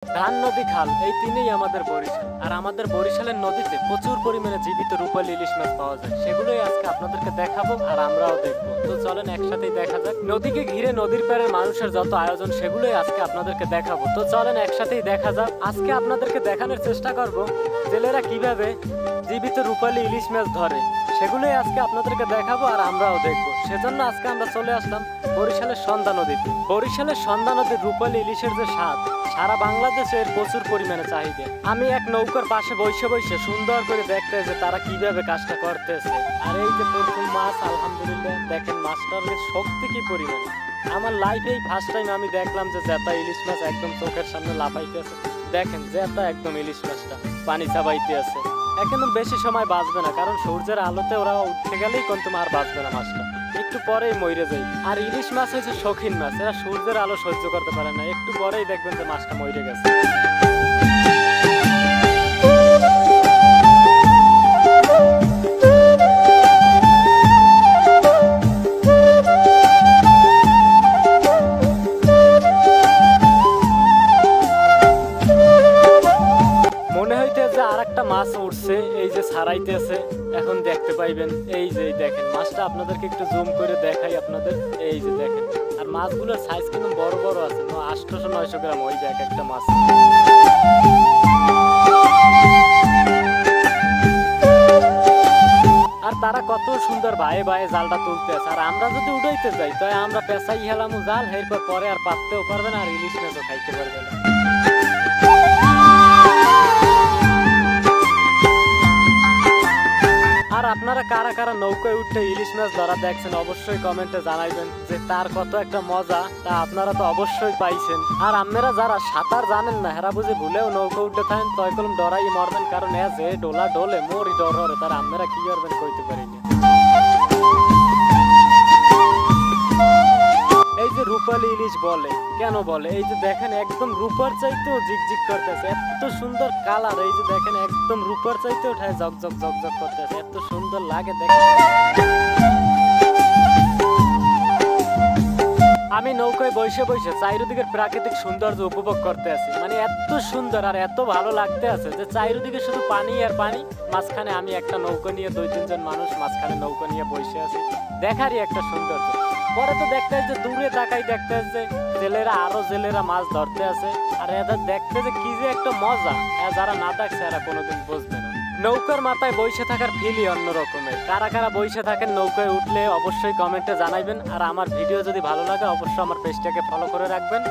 ধান, নদী, খাল এই তিনেই আমাদের বরিশাল। আর আমাদের বরিশালের নদীতে প্রচুর পরিমাণে জীবিত রূপালী ইলিশ মাছ পাওয়া যায়। সেগুলোই আজকে আপনাদেরকে দেখাবো আর আমরাও দেখবো। তো চলেন একসাথেই দেখা যাক। নদীকে ঘিরে নদীর পাড়ের মানুষের যত আয়োজন সেগুলোই আজকে আপনাদেরকে দেখাবো। তো চলেন একসাথেই দেখা যাক। আজকে আপনাদেরকে দেখানোর চেষ্টা করব জেলেরা কিভাবে জীবিত রূপালী ইলিশ মাছ ধরে, সেগুলোই আজকে আপনাদেরকে দেখাবো আর আমরাও দেখবো। সেজন্য আজকে আমরা চলে আসলাম বরিশালের সন্ধ্যা নদীতে। বরিশালের সন্ধ্যা নদীর রূপালী ইলিশের যে স্বাদ, সারা বাংলাদেশের প্রচুর পরিমাণে চাহিদা। আমি এক নৌকার পাশে বসে বসে সুন্দর করে দেখতে যে তারা কিভাবে কাজটা করতেছে। আর এই যে প্রথম মাছ, আলহামদুলিল্লাহ দেখেন মাছটার শক্তি কি পরিমাণ। আমার লাইফে ফার্স্ট টাইম আমি দেখলাম যে জেতা ইলিশ মাছ একদম চোখের সামনে লাফাইতেছে। দেখেন জেতা একদম ইলিশ মাছটা পানি চাবাইতে আছে। এখন বেশি সময় বাঁচবে না, কারণ সূর্যের আলোতে ওরা উঠতে গেলেই কিন্তু আর বাঁচবে না মাছটা, একটু পরেই মরে যায়। আর ইলিশ মাছ হচ্ছে শৌখিন মাছ, এরা সূর্যের আলো সহ্য করতে পারে না, একটু পরেই দেখবেন যে মাছটা মরে গেছে। মনে হইতেছে আর একটা মাছ উঠছে, এই যে ছাড়াইতেছে, এখন দেখতে পাইবেন। এই যে দেখেন মাছটা আপনাদেরকে একটু জুম করে দেখাই আপনাদের। এই যে দেখেন, আর মাছগুলোর সাইজ কিন্তু বড় বড় আছে, 800-900 গ্রাম ওই যে এক একটা মাছ। আর তারা কত সুন্দর ভাইয়ে ভাইয়ে জালটা তুলতে আছে। আর আমরা যদি উঠাইতে যাই তাই আমরা পেঁচাই হেলামু জাল, এরপর পরে আর পাততেও পারবে না, আর ইলিশ মাছও খাইতে পারবে না। আর আপনারা কারা কারা নৌকায় উঠে ইলিশ মাছ ধরা দেখছেন অবশ্যই কমেন্টে জানাইবেন যে তার কত একটা মজা, তা আপনারা তো অবশ্যই পাইছেন। আর আপনারা যারা সাঁতার জানেন না, হেরা বুঝে ভুলেও নৌকা উঠে থাকেন, তয় কলম ডরাই মরবেন, কারণ এ যে ডোলা ডোলে মোরই ডর হরে, তার আপনারা কি করবেন কইতে পারি না। এই যে রূপালী ইলিশ বলে, কেন বলে? এই যে দেখেন একদম রূপার চাইতেও জিগজিগ করতেছে, এত সুন্দর কালার। এই যে দেখেন একদম রূপার চাইতেও উঠায় জগজগ জগজগ করতেছে, এত সুন্দর লাগে দেখেন। আমি নৌকায় বসে বসে চারিদিকের প্রাকৃতিক সৌন্দর্য উপভোগ করতে আছি, মানে এত সুন্দর আর এত ভালো লাগতে আছে যে চারিদিকে শুধু পানি আর পানি, মাঝখানে আমি একটা নৌকা নিয়ে 2-3 জন মানুষ মাঝখানে নৌকা নিয়ে বসে আছি, দেখারই একটা সৌন্দর্য। পরে তো দেখতে যে দূরে তাকাই দেখতে যে জেলেরা আরো জেলেরা মাছ ধরতে আছে, আর এদের দেখতে যে কি যে একটা মজা, যারা না দেখছে এরা কোনোদিন বুঝবে না। নৌকার মাথায় বসে থাকার ফিলই অন্য রকমের। কারা কারা বসে থাকেন নৌকায় উঠলে অবশ্যই কমেন্টে জানাইবেন। আর আমার ভিডিও যদি ভালো লাগে অবশ্যই আমার পেজটাকে ফলো করে রাখবেন।